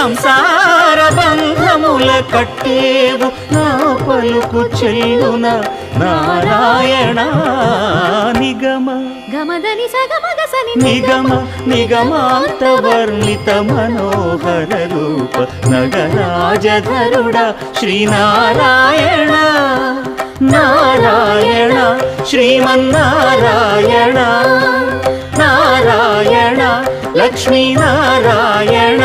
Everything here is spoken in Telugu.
సంసార బంధముల కట్టేవు నా పలుకు చెల్లున నారాయణ నిగమ గమదని సగమగసని నిగమ నిగమాంత వర్ణిత మనోహర రూప నగరాజధరుడ శ్రీనారాయణ నారాయణ శ్రీమన్నారాయణ నారాయణ లక్ష్మీనారాయణ